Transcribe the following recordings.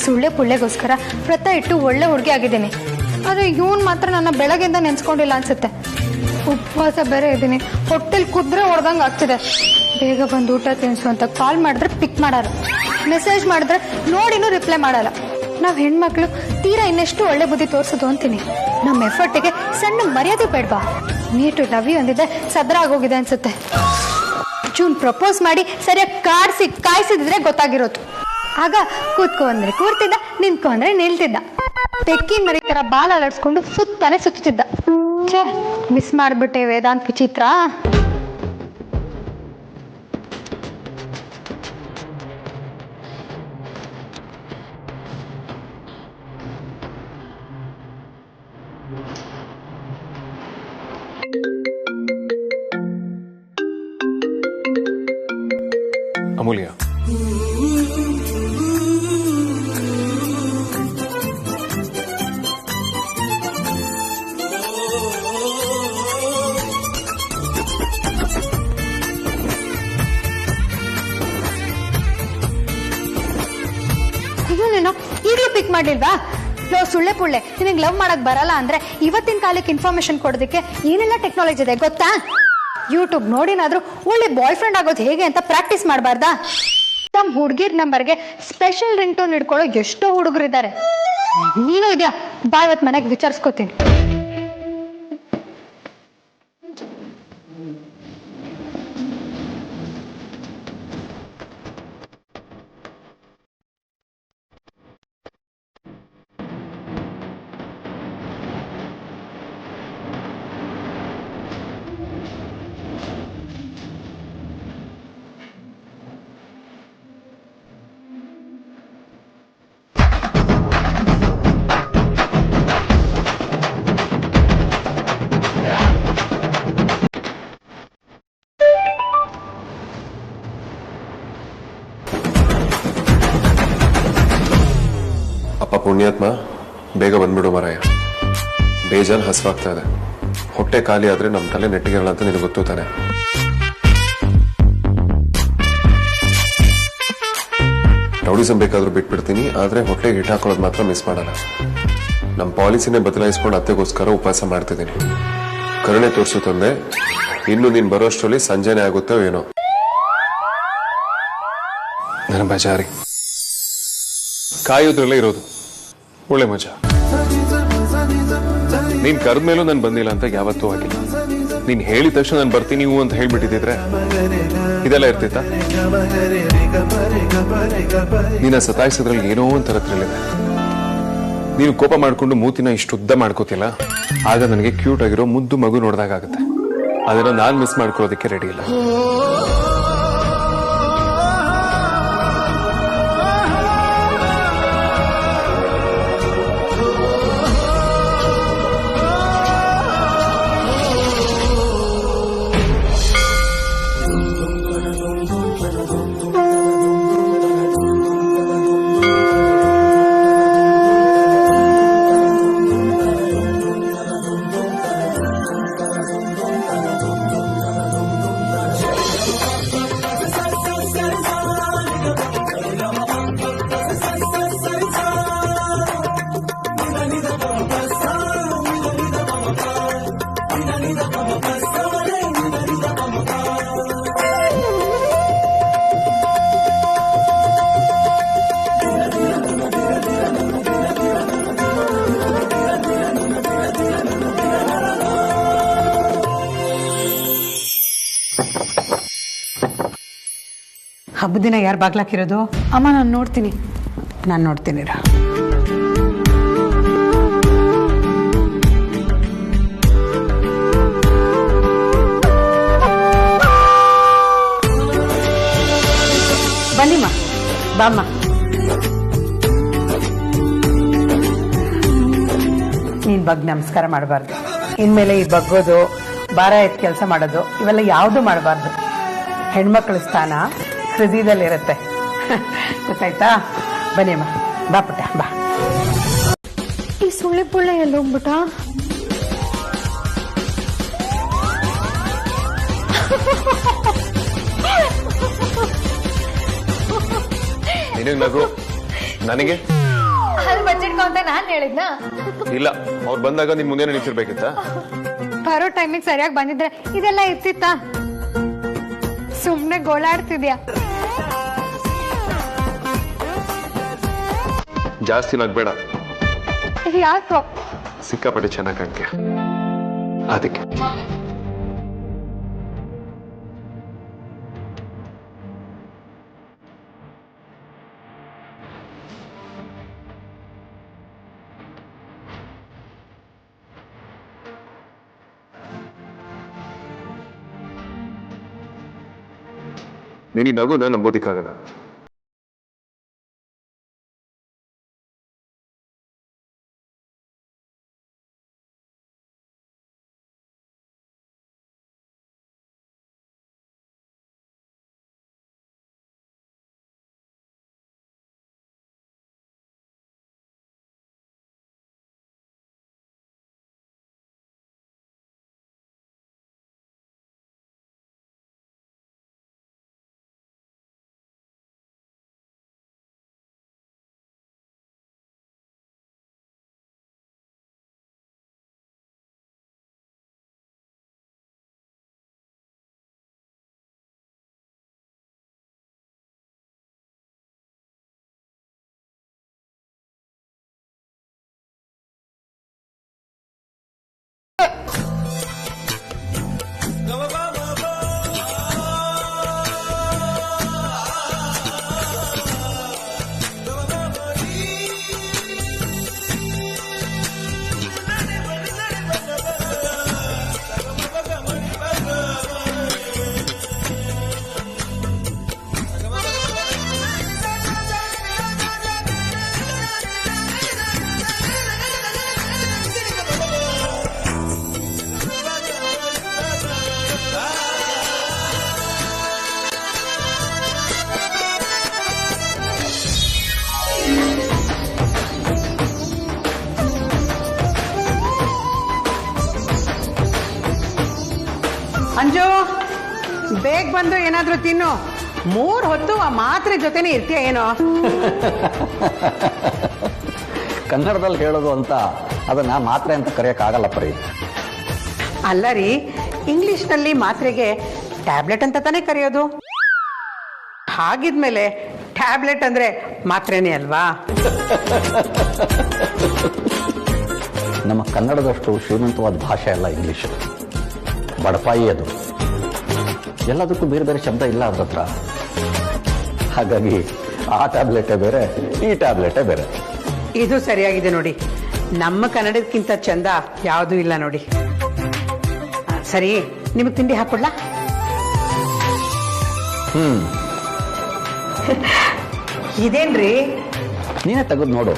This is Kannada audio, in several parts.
ಸುಳ್ಳೆ ಪುಳ್ಳೆಗೋಸ್ಕರ ವ್ರತ ಇಟ್ಟು ಒಳ್ಳೆ ಹುಡುಗಿ ಆಗಿದ್ದೀನಿ. ಆದರೆ ಇವನು ಮಾತ್ರ ನನ್ನ ಬೆಳಗ್ಗೆಯಿಂದ ನೆನ್ಸ್ಕೊಂಡಿಲ್ಲ ಅನ್ಸುತ್ತೆ. ಉಪವಾಸ ಬೇರೆ ಇದ್ದೀನಿ, ಹೊಟ್ಟೆಲಿ ಕುದ್ರೆ ಹೊಡೆದಂಗೆ ಆಗ್ತಿದೆ. ಬೇಗ ಬಂದು ಊಟ ತಿನ್ಸು ಅಂತ ಕಾಲ್ ಮಾಡಿದ್ರೆ ಪಿಕ್ ಮಾಡಲ್ಲ, ಮೆಸೇಜ್ ಮಾಡಿದ್ರೆ ನೋಡಿನೂ ರಿಪ್ಲೈ ಮಾಡಲ್ಲ. ನಾವು ಹೆಣ್ಮಕ್ಳು ತೀರಾ ಇನ್ನೆಷ್ಟು ಒಳ್ಳೆ ಬುದ್ಧಿ ತೋರಿಸೋದು ಅಂತೀನಿ. ನಮ್ಮ ಎಫರ್ಟಿಗೆ ಸಣ್ಣ ಮರ್ಯಾದೆ ಬೇಡವಾ? ನೀಟು ಲವ್ ಯು ಅಂದಿದ್ದೆ ಸದ್ರ ಆಗೋಗಿದೆ ಅನ್ಸುತ್ತೆ. ಜೂನ್ ಪ್ರಪೋಸ್ ಮಾಡಿ ಸರಿಯಾಗಿ ಕಾಯಿಸಿದ್ರೆ ಗೊತ್ತಾಗಿರೋದು. ಆಗ ಕೂತ್ಕೊ ಅಂದ್ರೆ ಕೂರ್ತಿದ್ದ, ನಿಂತ್ಕೊ ಅಂದ್ರೆ ನಿಲ್ತಿದ್ದ. ತೆಕ್ಕಿನ ಮರಿ ತರ ಬಾಲ ಅಲಡ್ಸ್ಕೊಂಡು ಸುತ್ತಾನೆ ಸುತ್ತಿದ್ದ. ಛೇ, ಮಿಸ್ ಮಾಡ್ಬಿಟ್ಟೆ ವೇದಾಂತ್ ವಿಚಿತ್ರ. ಅಮೂಲ್ಯ, ನೀನು ಈಗಲೂ ಪಿಕ್ ಮಾಡ್ಲಿಲ್ವಾ? ಲೋ ಸುಳ್ಳೆ ಪುಳ್ಳೆ, ನಿನಗೆ ಲವ್ ಮಾಡಕ್ ಬರಲ್ಲ ಅಂದ್ರೆ ಇವತ್ತಿನ ಕಾಲಕ್ಕೆ ಇನ್ಫಾರ್ಮೇಶನ್ ಕೊಡೋದಕ್ಕೆ ಏನೆಲ್ಲ ಟೆಕ್ನಾಲಜಿ ಇದೆ ಗೊತ್ತಾ? ಯೂಟ್ಯೂಬ್ ನೋಡಿನಾದ್ರೂ ಒಳ್ಳೆ ಬಾಯ್ ಫ್ರೆಂಡ್ ಆಗೋದು ಹೇಗೆ ಅಂತ ಪ್ರಾಕ್ಟೀಸ್ ಮಾಡಬಾರ್ದಾ? ತಮ್ಮ ಹುಡುಗಿರ್ ನಂಬರ್ಗೆ ಸ್ಪೆಷಲ್ ರಿಂಗ್ ಟೋನ್ ಇಟ್ಕೊಳ್ಳೋ ಎಷ್ಟೋ ಹುಡುಗರಿದ್ದಾರೆ. ನೀನು ಇದೆಯಾ? ಬಾ, ಇವತ್ತು ಮನೆಗೆ ವಿಚಾರಿಸ್ಕೋತೀನಿ. ಅಪ್ಪ ಪುಣ್ಯಾತ್ಮ, ಬೇಗ ಬಂದ್ಬಿಡು ಮರಾಯ. ಬೇಜಾನ್ ಹಸುವಾಗ್ತಾ ಇದೆ. ಹೊಟ್ಟೆ ಖಾಲಿ ಆದ್ರೆ ನಮ್ಮ ತಲೆ ನೆಟ್ಟಿಗೆಲ್ಲ ಅಂತ ನಿನಗೆ ಗೊತ್ತು ತಾನೆ. ರೌಡಿಸಮ್ ಬೇಕಾದ್ರೂ ಬಿಟ್ಬಿಡ್ತೀನಿ, ಆದ್ರೆ ಹೊಟ್ಟೆಗೆ ಹಿಟ್ಟು ಹಾಕೊಳ್ಳೋದು ಮಾತ್ರ ಮಿಸ್ ಮಾಡಲ್ಲ. ನಮ್ಮ ಪಾಲಿಸಿನೇ ಬದಲಾಯಿಸ್ಕೊಂಡು ಅತ್ತೆಗೋಸ್ಕರ ಉಪವಾಸ ಮಾಡ್ತಿದ್ದೀನಿ. ಕರುಣೆ ತೋರಿಸು ತಂದೆ. ಇನ್ನು ನೀನ್ ಬರೋಷ್ಟರಲ್ಲಿ ಸಂಜೆನೆ ಆಗುತ್ತೋ ಏನೋ. ನನ್ನ ಬಜಾರಿ ಕಾಯೋದ್ರಲ್ಲೇ ಇರೋದು ಒಳ್ಳೆ ಮಜಾ. ನೀನ್ ಕರೆದ ಮೇಲೂ ನಾನು ಬಂದಿಲ್ಲ ಅಂತ ಯಾವತ್ತೂ ಆಗಿಲ್ಲ. ನೀನ್ ಹೇಳಿದ ತಕ್ಷಣ ನಾನು ಬರ್ತೀನಿ ನೀವು ಅಂತ ಹೇಳ್ಬಿಟ್ಟಿದ್ರೆ ಇದೆಲ್ಲ ಇರ್ತಿತ್ತ? ನೀನ ಸತಾಯಿಸೋದ್ರಲ್ಲಿ ಏನೋ ಒಂಥರ ಥ್ರಿಲ್ಲಿದೆ. ನೀನು ಕೋಪ ಮಾಡ್ಕೊಂಡು ಮೂತಿನ ಇಷ್ಟು ಉದ್ದ ಮಾಡ್ಕೋತಿಲ್ಲ, ಆಗ ನನಗೆ ಕ್ಯೂಟ್ ಆಗಿರೋ ಮುದ್ದು ಮಗು ನೋಡ್ದಾಗತ್ತೆ. ಅದನ್ನ ನಾನ್ ಮಿಸ್ ಮಾಡ್ಕೊಳ್ಳೋದಕ್ಕೆ ರೆಡಿ ಇಲ್ಲ. ಹಬ್ಬದ ದಿನ ಯಾರು ಬಾಗ್ಲಾಕಿರೋದು? ಅಮ್ಮ, ನಾನು ನೋಡ್ತೀನಿ. ನಾನು ನೋಡ್ತೀನಿ. ಬನ್ನಿಮ್ಮ, ಬಾಮ್ಮ. ನೀನ್ ಬಗ್ಗೆ ನಮಸ್ಕಾರ ಮಾಡಬಾರ್ದು. ಇನ್ಮೇಲೆ ಈ ಬಗ್ಗೋದು, ಭಾರ ಎತ್ತು ಕೆಲಸ ಮಾಡೋದು ಇವೆಲ್ಲ ಯಾವುದು ಮಾಡಬಾರ್ದು. ಹೆಣ್ಮಕ್ಳ ಸ್ಥಾನ ಹೃದಯದಲ್ಲಿರುತ್ತೆ, ಗೊತ್ತಾಯ್ತಾ? ಬನ್ನಿ ಅಮ್ಮ, ಬಾ ಪುಟ್ಟ ಬಾ. ಈ ಸುಳ್ಳೆ ಪುಳ್ಳೆ ಎಲ್ಲ ಹೋಗ್ಬಿಟ್ಟ? ನಿನಗೆ ನಗು, ನನಗೆ ಅಲ್ಲಿ ಬಚ್ಚಿಟ್ಕೊ ಅಂತ ನಾನ್ ಹೇಳಿದ್ನ? ಇಲ್ಲ, ಅವ್ರು ಬಂದಾಗ ನಿನ್ ಮುಂದೆ ನಿಂತಿರ್ಬೇಕಿತ್ತ. ಬರೋ ಟೈಮಿಗೆ ಸರಿಯಾಗಿ ಬಂದಿದ್ರೆ ಇದೆಲ್ಲ ಇರ್ತಿತ್ತ? ಸುಮ್ನೆ ಗೋಳಾಡ್ತಿದ್ಯಾ? ಜಾಸ್ತಿ ನಗ್ಬೇಡ. ಯಾಕೋ? ಸಿಕ್ಕಾಪಟ್ಟೆ ಚೆನ್ನಾಗಿ ಕಾಣ್ತೀಯ ಅದಕ್ಕೆ. ನೀನು ನಗುನ ನಂಬೋದಿಕ್ಕಾಗಲ್ಲ. ಅಂಜು, ಬೇಗ ಬಂದು ಏನಾದ್ರೂ ತಿನ್ನು. 3 ಹೊತ್ತು ಆ ಮಾತ್ರೆ ಜೊತೆನೆ ಇರ್ತೀಯ ಏನೋ? ಕನ್ನಡದಲ್ಲಿ ಹೇಳೋದು ಅಂತ ಅದನ್ನ ಮಾತ್ರೆ ಅಂತ ಕರೆಯಕ್ಕಾಗಲ್ಲ ಪರಿ. ಅಲ್ಲ ರೀ, ಇಂಗ್ಲಿಷ್ನಲ್ಲಿ ಮಾತ್ರೆಗೆ ಟ್ಯಾಬ್ಲೆಟ್ ಅಂತ ತಾನೇ ಕರೆಯೋದು. ಹಾಗಿದ್ಮೇಲೆ ಟ್ಯಾಬ್ಲೆಟ್ ಅಂದ್ರೆ ಮಾತ್ರೆನೇ ಅಲ್ವಾ? ನಮ್ಮ ಕನ್ನಡದಷ್ಟು ಶ್ರೀಮಂತವಾದ ಭಾಷೆ ಅಲ್ಲ ಇಂಗ್ಲಿಷ್. ಬಡಪಾಯಿ ಅದು. ಎಲ್ಲದಕ್ಕೂ ಬೇರೆ ಬೇರೆ ಶಬ್ದ ಇಲ್ಲ ಅದ್ರ ಹತ್ರ. ಹಾಗಾಗಿ ಆ ಟ್ಯಾಬ್ಲೆಟೇ ಬೇರೆ, ಈ ಟ್ಯಾಬ್ಲೆಟೇ ಬೇರೆ. ಇದು ಸರಿಯಾಗಿದೆ ನೋಡಿ. ನಮ್ಮ ಕನ್ನಡಕ್ಕಿಂತ ಚಂದ ಯಾವುದೂ ಇಲ್ಲ ನೋಡಿ. ಸರಿ, ನಿಮಗೆ ತಿಂಡಿ ಹಾಕೊಡ್ಲಾ? ಇದೇನ್ರಿ? ನೀನೇ ತೆಗೆದು ನೋಡು.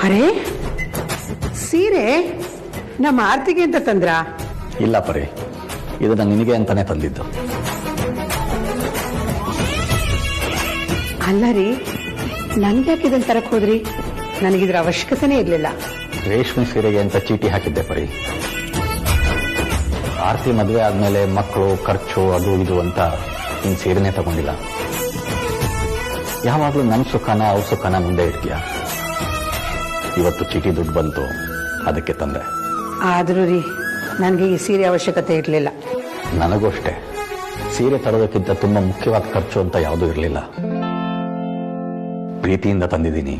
ಅರೆ, ಸೀರೆ ನಮ್ಮ ಆರ್ತಿಗೆ ಅಂತ ತಂದ್ರ? ಇಲ್ಲ ಪರಿ, ಇದನ್ನ ನಿನಗೆ ಅಂತಾನೆ ತಂದಿದ್ದು. ಅಲ್ಲ ರೀ, ನನ್ಗ್ಯಾಕೆ ಇದನ್ನ ತರಕ್ ಹೋದ್ರಿ? ನನಗಿದ್ರ ಅವಶ್ಯಕತೆನೇ ಇರ್ಲಿಲ್ಲ. ರೇಷ್ಮೆ ಸೀರೆಗೆ ಅಂತ ಚೀಟಿ ಹಾಕಿದ್ದೆ ಪರಿ. ಆರ್ತಿ ಮದುವೆ ಆದ್ಮೇಲೆ ಮಕ್ಕಳು, ಖರ್ಚು, ಅದು ಇದು ಅಂತ ನೀನ್ ಸೀರೆನೇ ತಗೊಂಡಿಲ್ಲ. ಯಾವಾಗ್ಲೂ ನಮ್ ಸುಖನ ಅವ್ರ ಸುಖನ ಮುಂದೆ ಇರ್ತೀಯ. ಇವತ್ತು ಚೀಟಿ ದುಡ್ಡು ಬಂತು, ಅದಕ್ಕೆ ತಂದೆ. ಆದ್ರೂ ರೀ, ನನಗೆ ಈ ಸೀರೆ ಅವಶ್ಯಕತೆ ಇರಲಿಲ್ಲ. ನನಗೂ ಅಷ್ಟೇ. ಸೀರೆ ತರೋದಕ್ಕಿಂತ ತುಂಬಾ ಮುಖ್ಯವಾದ ಖರ್ಚು ಅಂತ ಯಾವುದೂ ಇರಲಿಲ್ಲ. ಪ್ರೀತಿಯಿಂದ ತಂದಿದ್ದೀನಿ.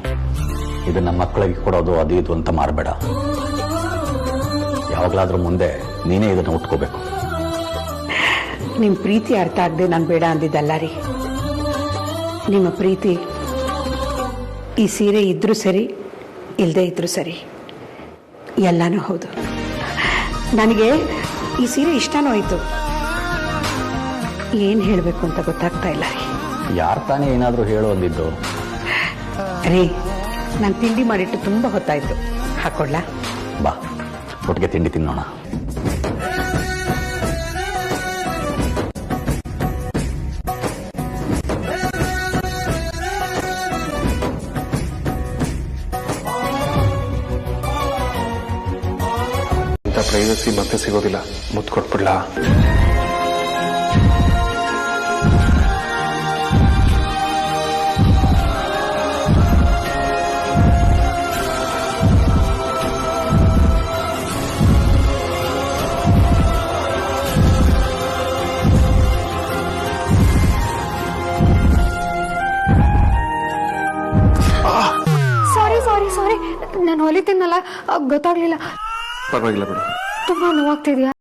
ಇದನ್ನ ಮಕ್ಕಳಿಗೆ ಕೊಡೋದು ಅದು ಇದು ಅಂತ ಮಾರಬೇಡ. ಯಾವಾಗಲಾದ್ರೂ ಮುಂದೆ ನೀನೇ ಇದನ್ನ ಉಟ್ಕೋಬೇಕು. ನಿಮ್ಮ ಪ್ರೀತಿ ಅರ್ಥ ಆಗದೆ ನಾನು ಬೇಡ ಅಂದಿದ್ದಲ್ಲ ರೀ. ನಿಮ್ಮ ಪ್ರೀತಿ ಈ ಸೀರೆ ಇದ್ರೂ ಸರಿ, ಇಲ್ಲದೆ ಇದ್ರೂ ಸರಿ, ಎಲ್ಲನೂ ಹೌದು. ನನಗೆ ಈ ಸೀರೆ ಇಷ್ಟನೂ ಆಯಿತು. ಏನು ಹೇಳಬೇಕು ಅಂತ ಗೊತ್ತಾಗ್ತಾ ಇಲ್ಲ ರೀ. ಯಾರು ತಾನೇ ಏನಾದರೂ ಹೇಳು ಅಂದಿದ್ದು? ರೀ, ನಾನು ತಿಂಡಿ ಮಾಡಿಟ್ಟು ತುಂಬ ಹೊತ್ತಾಯ್ತು. ಹಾಕೊಡ್ಲಾ? ಬಾ, ಒಟ್ಟಿಗೆ ತಿಂಡಿ ತಿನ್ನೋಣ. ಪ್ರೈವಸಿ ಮತ್ತೆ ಸಿಗೋದಿಲ್ಲ. ಮುತ್ತು ಕೊಟ್ಬಿಡ್ಲಾ? ಹೊಲಿತೀನಲ್ಲ ಗೊತ್ತಾಗ್ಲಿಲ್ಲ. ಪರವಾಗಿಲ್ಲ ಬಿಡು. ತುಂಬಾ ನೋವಾಗ್ತಿದ್ಯಾ?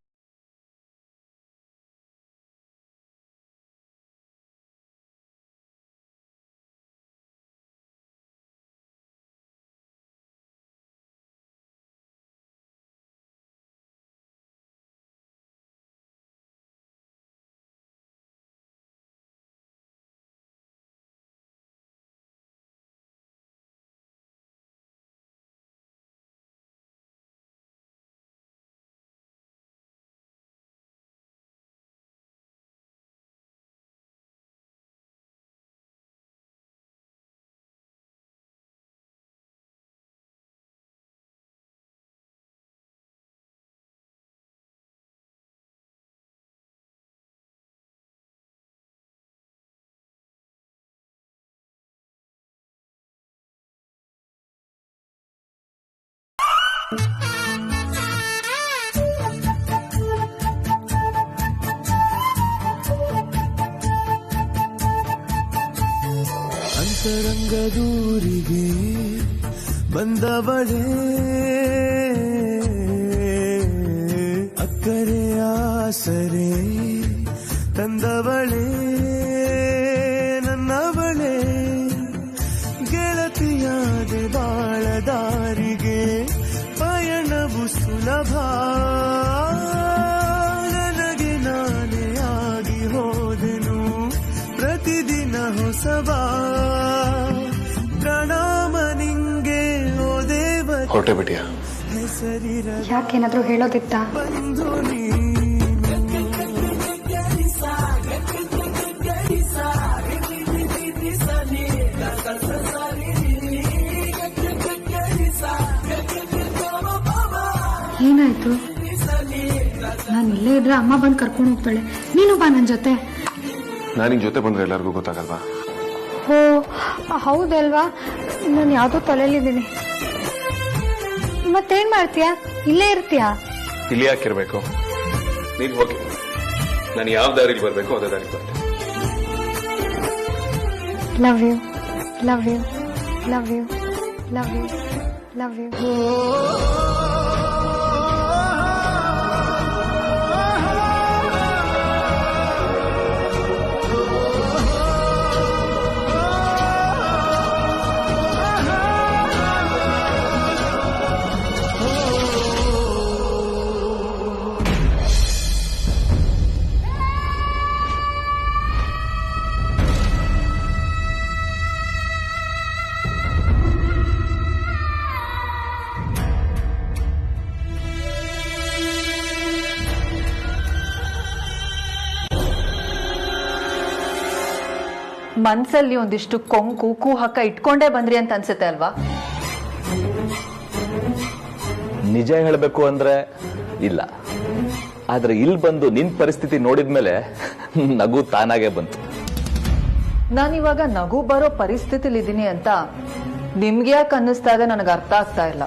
ಅಂತರಂಗದೂರಿಗೆ ಬಂದವಳೇ ಅಕ್ಕರೆ ಆಸರೆ ತಂದವಳೇ ನನ್ನವಳೇ ಗೆಳತಿಯಾದೆ ಬಾಳದಾರಿಗೆ ಪಯಣವು ಸುಲಭ ನನಗೆ ನಾನೇ ಆಗಿ ಹೋದೆನು ಪ್ರತಿದಿನ ಹೊಸಬ ಪ್ರಣಾಮ ನಿಂಗೆ ಓ ದೇವ ಹೊರಟೆ ಬಿಟ್ಟಿಯಾ? ಹೆಸರಿರ ಯಾಕೇನಾದ್ರೂ ಹೇಳೋದಿತ್ತ? ಬಂಧು ಏನಾಯ್ತು? ನಾನು ಇಲ್ಲೇ ಇದ್ರೆ ಅಮ್ಮ ಬಂದು ಕರ್ಕೊಂಡು ಹೋಗ್ತಾಳೆ. ನೀನು ಬಾ ನನ್ನ ಜೊತೆ. ನಾನು ನಿನ್ ಜೊತೆ ಬಂದ್ರೆ ಎಲ್ಲರಿಗೂ ಗೊತ್ತಾಗಲ್ವಾ? ಓ ಹೌದಲ್ವಾ, ನಾನು ಯಾವುದೋ ತಲೆಯಲ್ಲಿದ್ದೀನಿ. ಮತ್ತೇನ್ ಮಾಡ್ತೀಯಾ? ಇಲ್ಲೇ ಇರ್ತೀಯಾ? ಇಲ್ಲಿ ಯಾಕಿರ್ಬೇಕು? ನೀನ್ ಹೋಗಿ, ನಾನು ಯಾವ ದಾರಿಲಿ ಬರ್ಬೇಕು ಅದೇ ದಾರಿ ಬರ್ತೀನಿ. Love you, love you, love you, love you, love you. ಮನ್ಸಲ್ಲಿ ಒಂದಿಷ್ಟು ಕೊಂಕು ಕೂಹಕ್ಕ ಇಟ್ಕೊಂಡೇ ಬಂದ್ರಿ ಅಂತ ಅನ್ಸುತ್ತೆ ಅಲ್ವಾ? ನಿಜ ಹೇಳಬೇಕು ಅಂದ್ರೆ ಇಲ್ಲ, ಆದ್ರೆ ಇಲ್ಲಿ ಬಂದು ನಿನ್ ಪರಿಸ್ಥಿತಿ ನೋಡಿದ್ಮೇಲೆ ನಗು ತಾನಾಗೆ ಬಂತು. ನಾನಿವಾಗ ನಗು ಬರೋ ಪರಿಸ್ಥಿತಿಲಿ ಇದೀನಿ ಅಂತ ನಿಮ್ಗೆ ಯಾಕೆ ಅನ್ನಿಸ್ತಾ ಇದೆ ನನಗೆ ಅರ್ಥ ಆಗ್ತಾ ಇಲ್ಲ.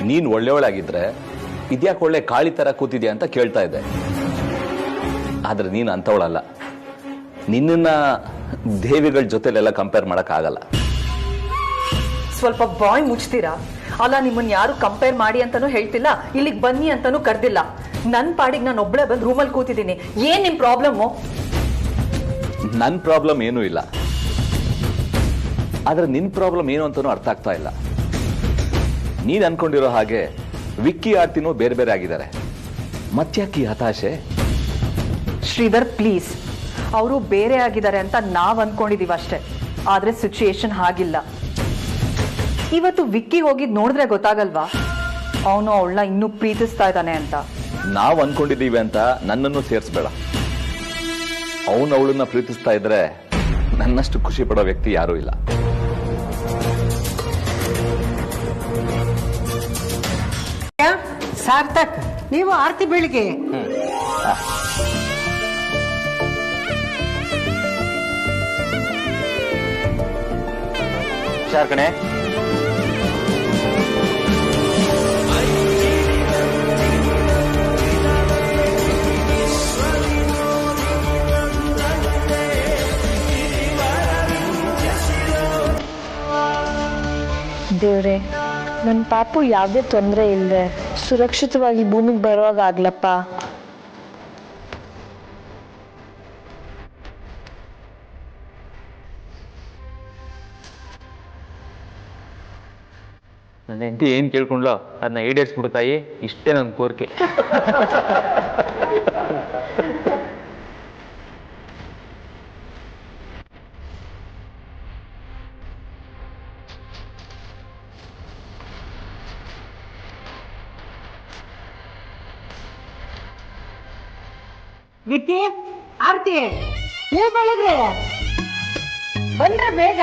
ನೀನ್ ಒಳ್ಳೆಯವಳಾಗಿದ್ರೆ ಇದ್ಯಾಕೆ ಒಳ್ಳೆ ಕಾಳಿ ತರ ಕೂತಿದ್ಯಾ ಅಂತ ಕೇಳ್ತಾ ಇದ್ದೆ. ಆದ್ರೆ ನೀನ್ ಅಂತವಳಲ್ಲ. ನಿನ್ನ ದೇವಿಗಳ ಜೊತೆಲೆಲ್ಲ ಕಂಪೇರ್ ಮಾಡಕ್ ಆಗಲ್ಲ. ಸ್ವಲ್ಪ ಬಾಯ್ ಮುಚ್ತೀರಾ? ಅಲ್ಲ, ನಿಮ್ಮನ್ನ ಯಾರು ಕಂಪೇರ್ ಮಾಡಿ ಅಂತಾನೂ ಹೇಳ್ತಿಲ್ಲ, ಇಲ್ಲಿಗೆ ಬನ್ನಿ ಅಂತಾನೂ ಕರ್ದಿಲ್ಲ. ನನ್ ಪಾಡಿಗೆ ನಾನು ಒಬ್ಳೆ ಬಂದು ರೂಮಲ್ಲಿ ಕೂತಿದ್ದೀನಿ. ಏನ್ ನಿಮ್ ಪ್ರಾಬ್ಲಮ್ಮು? ನನ್ ಪ್ರಾಬ್ಲಮ್ ಏನೂ ಇಲ್ಲ, ಆದ್ರೆ ನಿನ್ ಪ್ರಾಬ್ಲಮ್ ಏನು ಅಂತಾನೂ ಅರ್ಥ ಆಗ್ತಾ ಇಲ್ಲ. ನೀನ್ ಅನ್ಕೊಂಡಿರೋ ಹಾಗೆ ವಿಕ್ಕಿ ಆರ್ತಿನೂ ಬೇರೆ ಬೇರೆ ಆಗಿದ್ದಾರೆ. ಮತ್ತ್ಯಾಕಿ ಹತಾಶೆ? ಶ್ರೀಧರ್ ಪ್ಲೀಸ್, ಅವರು ಬೇರೆ ಆಗಿದ್ದಾರೆ ಅಂತ ನಾವ್ ಅನ್ಕೊಂಡಿದೀವಿ ಅಷ್ಟೇ, ಆದ್ರೆ ಸಿಚುಯೇಷನ್ ಹಾಗಿಲ್ಲ. ಇವತ್ತು ವಿಕ್ಕಿ ಹೋಗಿದ್ ನೋಡಿದ್ರೆ ಗೊತ್ತಾಗಲ್ವಾ ಅವನು ಅವಳನ್ನ ಇನ್ನೂ ಪ್ರೀತಿಸ್ತಾ ಇದ್ದಾನೆ ಅಂತ? ನಾವ್ ಅನ್ಕೊಂಡಿದೀವಿ ಅಂತ ನನ್ನನ್ನು ಸೇರಿಸ್ಬೇಡ. ಅವನು ಅವಳನ್ನ ಪ್ರೀತಿಸ್ತಾ ಇದ್ರೆ ನನ್ನಷ್ಟು ಖುಷಿ ಪಡೋ ವ್ಯಕ್ತಿ ಯಾರೂ ಇಲ್ಲ. ಸಾರ್ಥಕ್, ನೀವು ಆರ್ತಿ ಬೆಳಿಗ್ಗೆ ಕಣೆ. ದೇವ್ರೆ, ನನ್ನ ಪಾಪು ಯಾವುದೇ ತೊಂದರೆ ಇಲ್ಲದೆ ಸುರಕ್ಷಿತವಾಗಿ ಭೂಮಿಗೆ ಬರುವಾಗ ಆಗ್ಲಪ್ಪ. ನನ್ನ ಹೆಂಡತಿ ಏನು ಕೇಳ್ಕೊಂಡ್ಲೋ ಅದನ್ನ ಈಡೇರಿಸ್ಬಿಡು ತಾಯಿ, ಇಷ್ಟೇ ನನ್ನ ಕೋರಿಕೆ. ವಿಕ್ಕಿ, ಆರ್ತಿ, ನೀವು ಬೆಳಗ್ಗೆ ಬಂದ್ರೆ ಬೇಗ.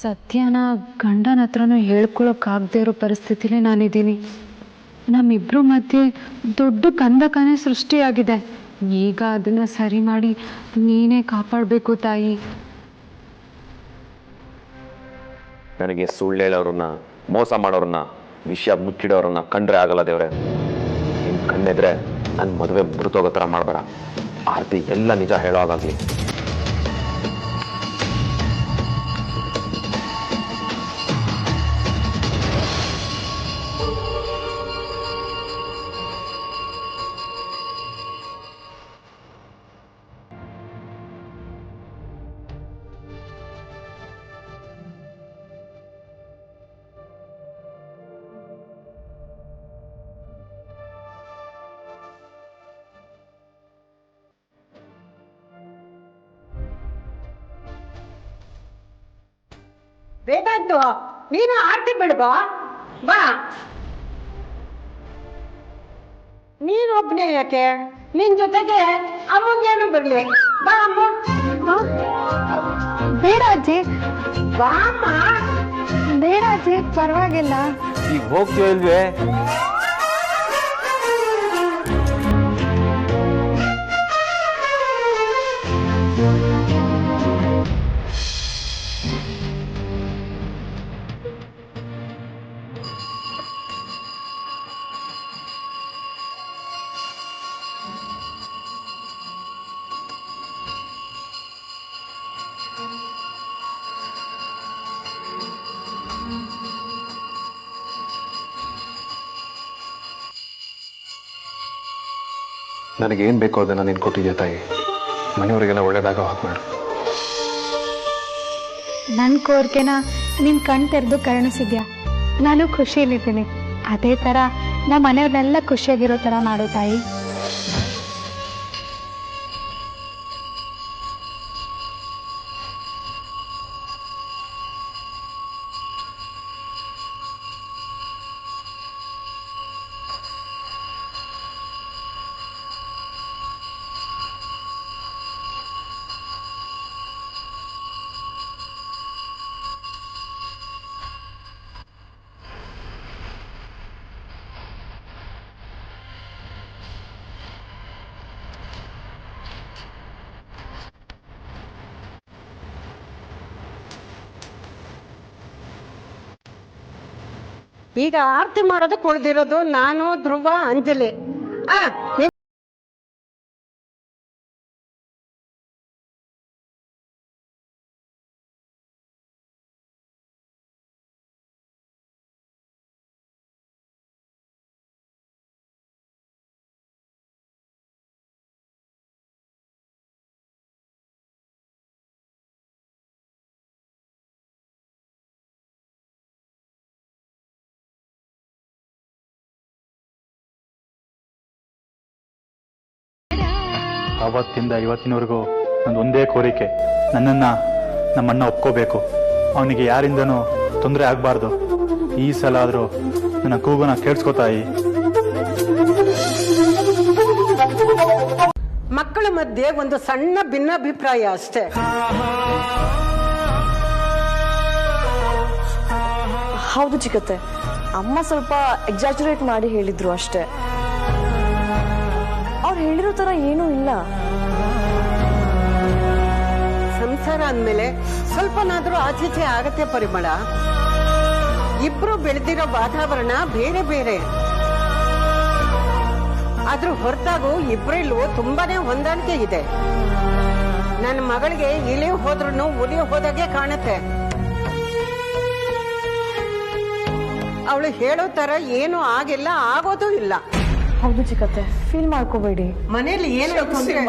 ಸತ್ಯನ ಗಂಡನ ಹತ್ರನೂ ಹೇಳ್ಕೊಳಕ್ಕಾಗದೇ ಇರೋ ಪರಿಸ್ಥಿತಿಲಿ ನಾನಿದ್ದೀನಿ. ನಮ್ಮಿಬ್ರು ಮಧ್ಯೆ ದೊಡ್ಡ ಕಂದಕನೇ ಸೃಷ್ಟಿಯಾಗಿದೆ. ಈಗ ಅದನ್ನು ಸರಿ ಮಾಡಿ ನೀನೇ ಕಾಪಾಡಬೇಕು ತಾಯಿ. ನನಗೆ ಸುಳ್ಳು ಹೇಳೋರನ್ನ, ಮೋಸ ಮಾಡೋರನ್ನ, ವಿಷಯ ಮುಚ್ಚಿಡೋರನ್ನ ಕಂಡ್ರೆ ಆಗಲ್ಲ ದೇವ್ರೆ. ನಿನ್ನ ಕಣ್ಣಿದ್ರೆ ನನ್ನ ಮದುವೆ ಮೃತೋಗೋ ಥರ ಮಾಡಬೇಡ. ಆರ್ತಿ ಎಲ್ಲ ನಿಜ ಹೇಳೋ ಹಾಗಾಗಲಿ. ಬೇಕಾದ್ದು ನೀನು ಆರ್ತಿ ಬಿಡ್ಬಾ, ಬಾ. ನೀನೊಬ್ನೇ ಯಾಕೆ? ನಿನ್ ಜೊತೆಗೆ ಅಮ್ಮಂಗೇನು ಬರ್ಲಿ, ಬಾ ಅಮ್ಮ. ಬೇಡ ಅಜ್ಜಿ, ಬಾ ಅಮ್ಮ. ಬೇಡ ಅಜ್ಜಿ, ಪರವಾಗಿಲ್ಲ. ಈಗ ಹೋಗ್ತೀವೋ ಇಲ್ವೇ? ನನಗೇನು ಬೇಕೋ ಅದನ್ನು ನೀನು ಕೊಟ್ಟಿದ್ಯಾ ತಾಯಿ. ಮನೆಯವರಿಗೆಲ್ಲ ಒಳ್ಳೇದಾಗ ಹಾಗೆ ಮಾಡು. ನನ್ನ ಕೋರಿಕೆನ ನೀನು ಕಣ್ ತೆರೆದು ಕರುಣಿಸಿದ್ಯಾ. ನಾನು ಖುಷಿಯಲ್ಲಿದ್ದೀನಿ. ಅದೇ ಥರ ನಮ್ಮ ಮನೆಯವ್ರನ್ನೆಲ್ಲ ಖುಷಿಯಾಗಿರೋ ಥರ ಮಾಡು ತಾಯಿ. ಈಗ ಆರ್ತಿ ಮಾಡೋದಕ್ಕೆ ಉಳಿದಿರೋದು ನಾನು, ಧ್ರುವ, ಅಂಜಲಿ. ಆವತ್ತಿಂದ ಇವತ್ತಿನವರೆಗೂ ನಂದು ಒಂದೇ ಕೋರಿಕೆ, ನನ್ನನ್ನು ನಮ್ಮಣ್ಣ ಒಪ್ಕೋಬೇಕು. ಅವನಿಗೆ ಯಾರಿಂದನೂ ತೊಂದರೆ ಆಗಬಾರ್ದು. ಈ ಸಲ ಆದರೂ ನನ್ನ ಕೂಗನ ಕೇಳಿಸ್ಕೊತಾಯಿ. ಮಕ್ಕಳ ಮಧ್ಯೆ ಒಂದು ಸಣ್ಣ ಭಿನ್ನಾಭಿಪ್ರಾಯ ಅಷ್ಟೇ. ಹೌದು ಚಿಕ್ಕತ್ತೆ, ಅಮ್ಮ ಸ್ವಲ್ಪ ಎಕ್ಸಾಜುರೇಟ್ ಮಾಡಿ ಹೇಳಿದ್ರು ಅಷ್ಟೇ. ಅವ್ರು ಹೇಳಿರೋ ತರ ಏನೂ ಇಲ್ಲ. ಸಂಸಾರ ಅಂದ್ಮೇಲೆ ಸ್ವಲ್ಪನಾದ್ರೂ ಆತಿಥ್ಯ ಆಗತ್ತೆ ಪರಿಮಳ. ಇಬ್ರು ಬೆಳೆದಿರೋ ವಾತಾವರಣ ಬೇರೆ ಬೇರೆ. ಅದ್ರ ಹೊರತಾಗೂ ಇಬ್ರಲ್ಲೂ ತುಂಬಾನೇ ಹೊಂದಾಣಿಕೆ ಇದೆ. ನನ್ನ ಮಗಳಿಗೆ ಇಳಿ ಹೋದ್ರೂ ಉಳಿ ಹೋದಾಗೆ ಕಾಣುತ್ತೆ. ಅವಳು ಹೇಳೋ ತರ ಏನು ಆಗಿಲ್ಲ, ಆಗೋದೂ ಇಲ್ಲ. ಹೌದು ಚಿಕ್ಕತ್ತೆ, ಫೀಲ್ ಮಾಡ್ಕೋಬೇಡಿ. ಮನೇಲಿ ಏನು ತೊಂದ್ರೆ?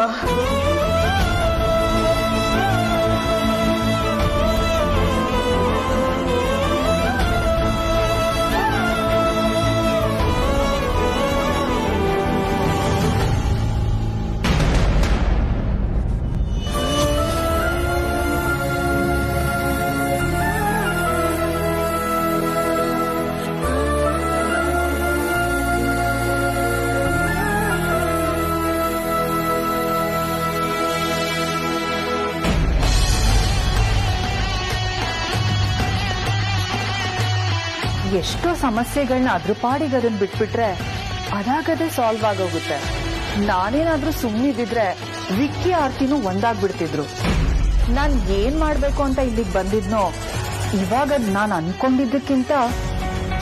ಎಷ್ಟೋ ಸಮಸ್ಯೆಗಳನ್ನ ಅದ್ರ ಪಾಡಿಗೆ ಅದನ್ನ ಬಿಟ್ಬಿಟ್ರೆ ಅದಾಗದೆ ಸಾಲ್ವ್ ಆಗೋಗುತ್ತೆ. ನಾನೇನಾದ್ರೂ ಸುಮ್ಮನಿದ್ರೆ ವಿಕ್ಕಿ ಆರ್ತಿನೂ ಒಂದಾಗ್ಬಿಡ್ತಿದ್ರು. ನಾನ್ ಏನ್ ಮಾಡ್ಬೇಕು ಅಂತ ಇಲ್ಲಿಗೆ ಬಂದಿದ್ನೋ ಇವಾಗ ನಾನು ಅನ್ಕೊಂಡಿದ್ದಕ್ಕಿಂತ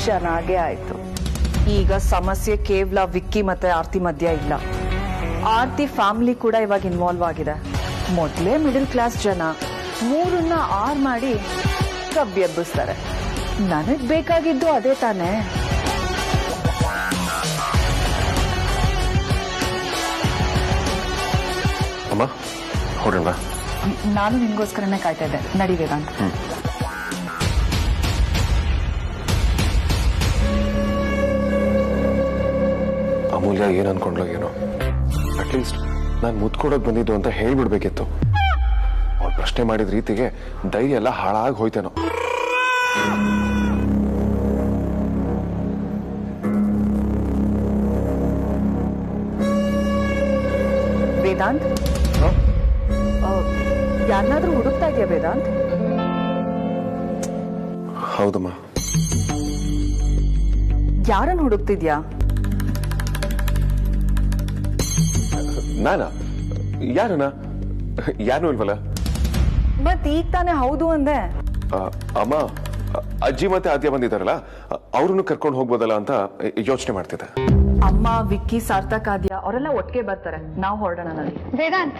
ಚೆನ್ನಾಗೇ ಆಯ್ತು. ಈಗ ಸಮಸ್ಯೆ ಕೇವಲ ವಿಕ್ಕಿ ಮತ್ತೆ ಆರ್ತಿ ಮಧ್ಯ ಇಲ್ಲ, ಆರ್ತಿ ಫ್ಯಾಮಿಲಿ ಕೂಡ ಇವಾಗ ಇನ್ವಾಲ್ವ್ ಆಗಿದೆ. ಮೊದಲೇ ಮಿಡಲ್ ಕ್ಲಾಸ್ ಜನ 3ನ್ನ 6 ಮಾಡಿ ಕಬ್ಬಿ ಎಬ್ಬಿಸ್ತಾರೆ. ನನಗ್ ಬೇಕಾಗಿದ್ದು ಅದೇ ತಾನೇ. ಅಮ್ಮ ಹೊರಡೋಣ. ನಾನು ನಿನ್ಗೋಸ್ಕರನೇ ಕಾಯ್ತಾ ಇದ್ದೆ. ನಡಿ ವೇದಾಂತ್. ಅಮೂಲ್ಯ ಏನ್ ಅನ್ಕೊಂಡ್ಲೋ ಏನೋ. ಅಟ್ಲೀಸ್ಟ್ ನಾನು ಮುತ್ಕೊಡೋಕ್ ಬಂದಿದ್ದು ಅಂತ ಹೇಳ್ಬಿಡ್ಬೇಕಿತ್ತು. ಅವ್ರು ಪ್ರಶ್ನೆ ಮಾಡಿದ ರೀತಿಗೆ ಧೈರ್ಯ ಎಲ್ಲ ಹಾಳಾಗಿ ಹೋಯ್ತೇನೋ. ವೇದಾಂತ್, ಯಾರನ್ನಾದ್ರೂ ಹುಡುಕ್ತಾ ಇದೆಯಾ ವೇದಾಂತ್? ಹೌದಮ್ಮ. ಯಾರನ್ನು ಹುಡುಕ್ತಿದ್ಯಾ? ನಾನಾ? ಯಾರನ? ಯಾರು ಇಲ್ವಲ್ಲ. ಮತ್ ಈಗ ತಾನೇ ಹೌದು ಅಂದೆ. ಅಮ್ಮ, ಅಜ್ಜಿ ಮತ್ತೆ ಆದ್ಯ ಬಂದಿದ್ದಾರಲ್ಲ, ಅವ್ರನ್ನು ಕರ್ಕೊಂಡು ಹೋಗ್ಬೋದಲ್ಲ ಅಂತ ಯೋಚನೆ ಮಾಡ್ತಿದ್ದೆ. ಅಮ್ಮ, ವಿಕ್ಕಿ, ಸಾರ್ಥಕ್, ಆದ್ಯ ಅವರೆಲ್ಲ ಒಟ್ಟಿಗೆ ಬರ್ತಾರೆ. ನಾವು ಹೊರಡೋಣ. ನಡಿ ವೇದಾಂತ್,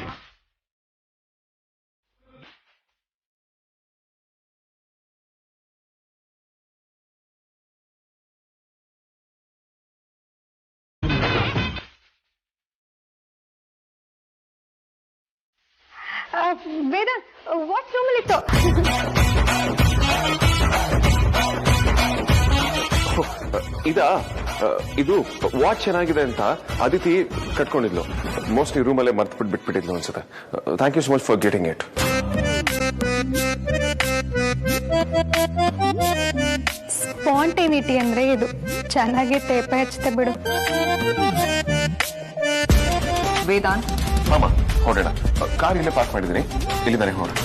ವೇದಾಂತ್ ವಾಚ್ ರೂಮಲ್ಲಿತ್ತು. ಇದು ವಾಚ್ ಚೆನ್ನಾಗಿದೆ ಅಂತ ಅದಿತಿ ಕಟ್ಕೊಂಡಿದ್ಲು. ಮೋಸ್ಟ್ಲಿ ರೂಮಲ್ಲೇ ಮರ್ತು ಬಿಟ್ಬಿಟ್ಟಿದ್ಲು ಅನ್ಸುತ್ತೆ. Thank you so much for getting it. Spontaneity ಅಂದ್ರೆ ಇದು. ಚೆನ್ನಾಗಿ ಟೇಪ ಹಚ್ಚತೆ ಬಿಡು. ವೇದಾಂತ್, ಅಮ್ಮ ಹೊರಡೋಣ. ಕಾರ್ ಇಲ್ಲೇ ಪಾರ್ಕ್ ಮಾಡಿದ್ದೀನಿ, ಇಲ್ಲಿಂದಾನೆ ಹೊರಡ.